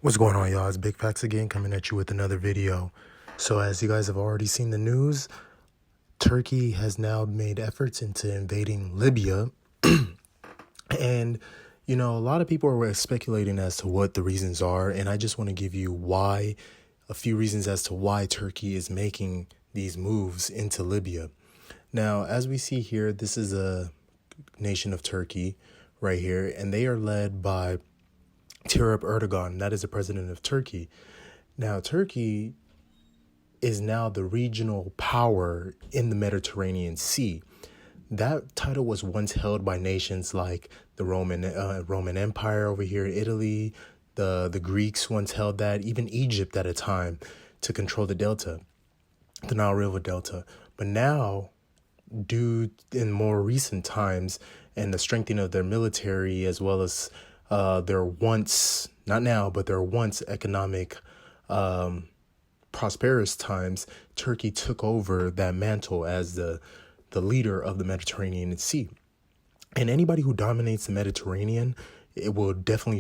What's going on, y'all? It's Big Facts again, coming at you with another video. So as you guys have already seen the news, Turkey has now made efforts into invading Libya. And, a lot of people are speculating as to what the reasons are. And I just want to give you a few reasons as to why Turkey is making these moves into Libya. Now, as we see here, this is a nation of Turkey right here, and they are led by Erdogan. That is the president of Turkey. Now, Turkey is now the regional power in the Mediterranean Sea. That title was once held by nations like the Roman Empire over here in Italy. The Greeks once held that, even Egypt at a time, to control the delta, the Nile River Delta. But now, due in more recent times and the strengthening of their military, as well as their once, not now, but their once economic prosperous times, Turkey took over that mantle as the leader of the Mediterranean Sea. And anybody who dominates the Mediterranean, it will definitely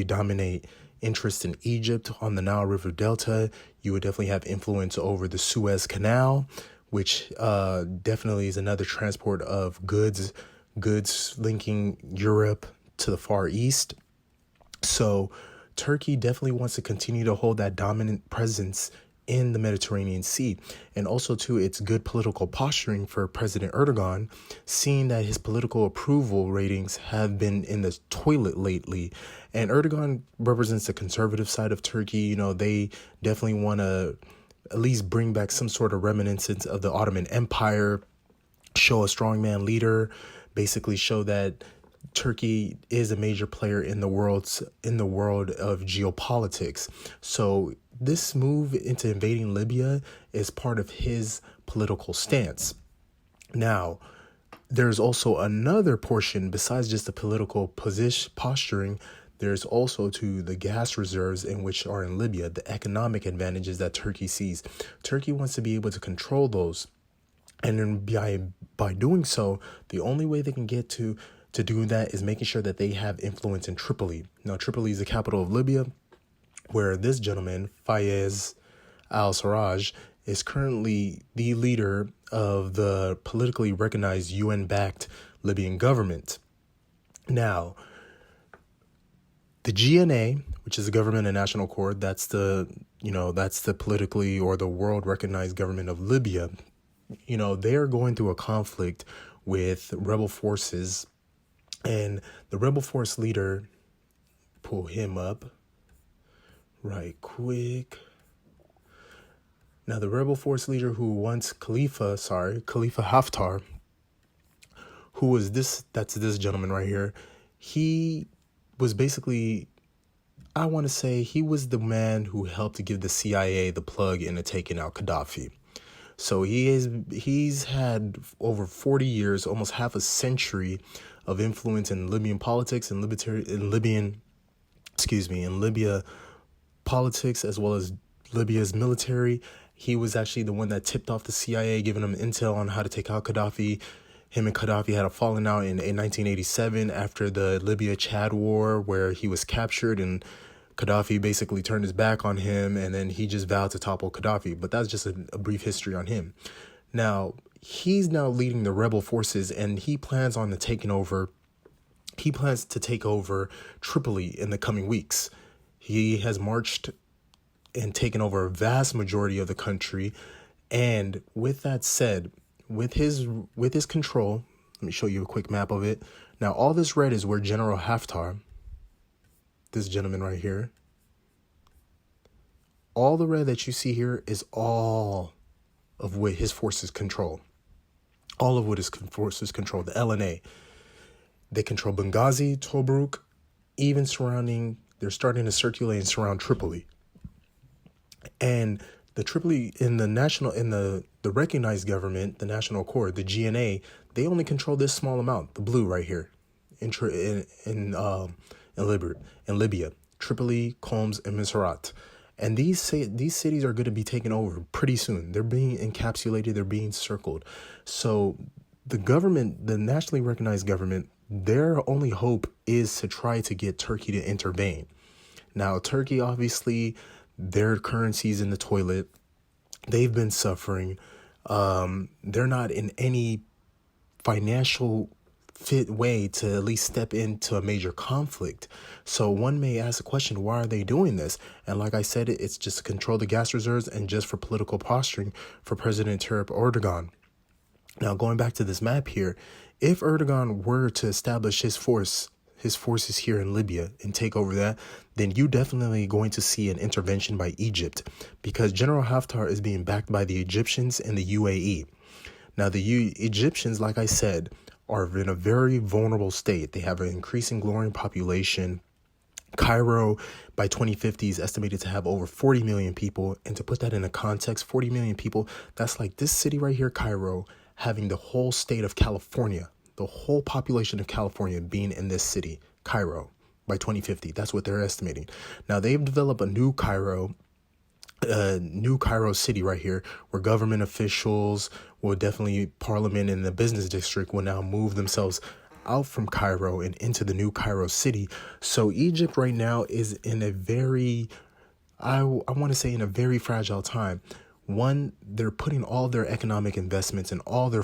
dominate interest in Egypt on the Nile River Delta. You would definitely have influence over the Suez Canal, which definitely is another transport of goods linking Europe to the Far East. So Turkey definitely wants to continue to hold that dominant presence in the Mediterranean Sea. And also, too, it's good political posturing for President Erdogan, seeing that his political approval ratings have been in the toilet lately. And Erdogan represents the conservative side of Turkey. They definitely want to at least bring back some sort of reminiscence of the Ottoman Empire, show a strongman leader, basically show that Turkey is a major player in the world of geopolitics. So this move into invading Libya is part of his political stance. Now, there's also another portion besides just the political posturing. There's also to the gas reserves in which are in Libya, the economic advantages that Turkey sees. Turkey wants to be able to control those. And then by doing so, the only way they can get to do that is making sure that they have influence in Tripoli. Now, Tripoli is the capital of Libya, where this gentleman, Fayez al-Sarraj, is currently the leader of the politically recognized UN-backed Libyan government. Now, the GNA, which is the Government and National Accord, that's the politically or the world recognized government of Libya. They are going through a conflict with rebel forces, and the rebel force leader, pull him up right quick. Now, the rebel force leader who once Khalifa Haftar, who was that's this gentleman right here. He was basically, I want to say, he was the man who helped to give the CIA the plug into taking out Gaddafi. So he's had over 40 years, almost half a century of influence in Libyan politics and in Libya politics, as well as Libya's military. He was actually the one that tipped off the CIA, giving them intel on how to take out Gaddafi. Him and Gaddafi had a falling out in 1987 after the Libya-Chad war, where he was captured and Gaddafi basically turned his back on him, and then he just vowed to topple Gaddafi. But that's just a brief history on him. Now, he's now leading the rebel forces, and he plans to take over Tripoli in the coming weeks. He has marched and taken over a vast majority of the country. And with that said, with his control, let me show you a quick map of it. Now, all this red is where General Haftar, this gentleman right here, all the red that you see here is all of what his forces control. All of what his forces control, the LNA. They control Benghazi, Tobruk, even they're starting to circulate and surround Tripoli. And the Tripoli the recognized government, the National Accord, the GNA, they only control this small amount, the blue right here, in Libya, Tripoli, Coms, and Misrat. And these cities are going to be taken over pretty soon. They're being encapsulated. They're being circled. So the government, the nationally recognized government, their only hope is to try to get Turkey to intervene. Now, Turkey, obviously, their currency's in the toilet. They've been suffering. They're not in any financial fit way to at least step into a major conflict. So one may ask the question, why are they doing this? And like I said, it's just to control the gas reserves and just for political posturing for President Tayyip Erdogan. Now, going back to this map here, if Erdogan were to establish his forces here in Libya and take over that, then you definitely going to see an intervention by Egypt, because General Haftar is being backed by the Egyptians and the UAE. Now, the Egyptians, like I said, are in a very vulnerable state. They have an increasing growing population. Cairo by 2050 is estimated to have over 40 million people. And to put that in a context, 40 million people, that's like this city right here, Cairo, having the whole state of California, the whole population of California being in this city, Cairo, by 2050. That's what they're estimating. Now, they've developed a new Cairo city right here, where government officials will definitely, parliament and the business district will now move themselves out from Cairo and into the new Cairo city. So Egypt right now is in a very, I want to say, in a very fragile time. One, they're putting all their economic investments and all their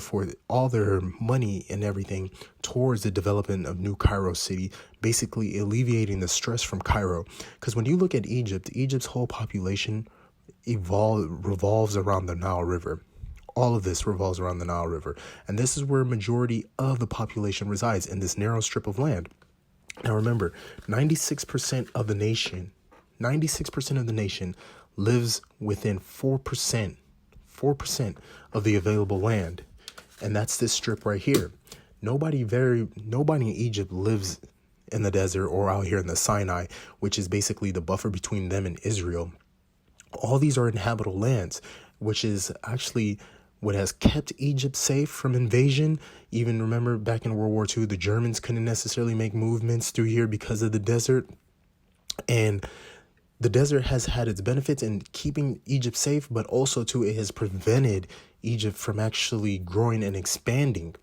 money and everything towards the development of New Cairo city, basically alleviating the stress from Cairo. Because when you look at Egypt's whole population revolves around the Nile River. All of this revolves around the Nile River. And this is where a majority of the population resides, in this narrow strip of land. Now remember, 96% of the nation lives within 4% of the available land. And that's this strip right here. Nobody in Egypt lives in the desert or out here in the Sinai, which is basically the buffer between them and Israel. All these are inhabitable lands, which is actually what has kept Egypt safe from invasion. Even remember back in World War II, the Germans couldn't necessarily make movements through here because of the desert. And the desert has had its benefits in keeping Egypt safe, but also too, it has prevented Egypt from actually growing and expanding.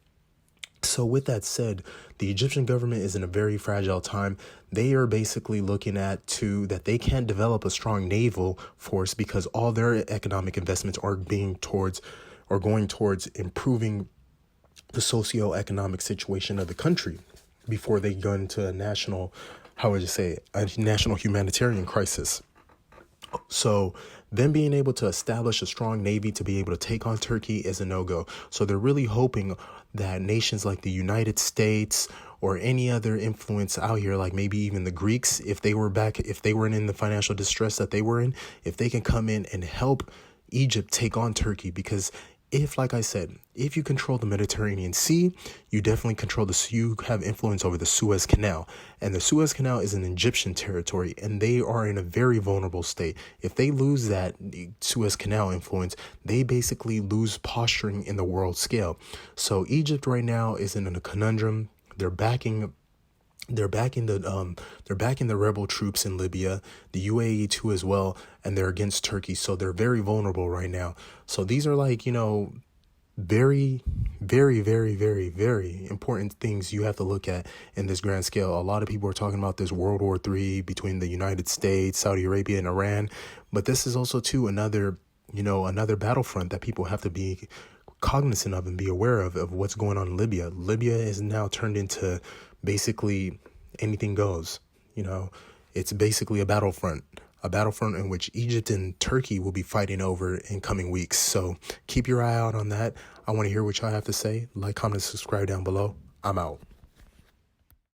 So with that said, the Egyptian government is in a very fragile time. They are basically looking at that they can't develop a strong naval force because all their economic investments are going towards improving the socio-economic situation of the country before they go into a national humanitarian crisis. So them being able to establish a strong navy to be able to take on Turkey is a no-go. So they're really hoping that nations like the United States or any other influence out here, like maybe even the Greeks, if they weren't in the financial distress that they were in, if they can come in and help Egypt take on Turkey. Because like I said, if you control the Mediterranean Sea, you definitely you have influence over the Suez Canal. And the Suez Canal is an Egyptian territory, and they are in a very vulnerable state. If they lose that Suez Canal influence, they basically lose posturing in the world scale. So Egypt right now is in a conundrum. They're backing the rebel troops in Libya, the UAE too as well, and they're against Turkey. So they're very vulnerable right now. So these are very, very, very, very, very important things you have to look at in this grand scale. A lot of people are talking about this World War III between the United States, Saudi Arabia, and Iran. But this is also too another battlefront that people have to be cognizant of and be aware of what's going on in Libya. Libya is now turned into basically anything goes. It's basically a battlefront in which Egypt and Turkey will be fighting over in coming weeks. So keep your eye out on that. I want to hear what y'all have to say. Like, comment, subscribe down below. I'm out.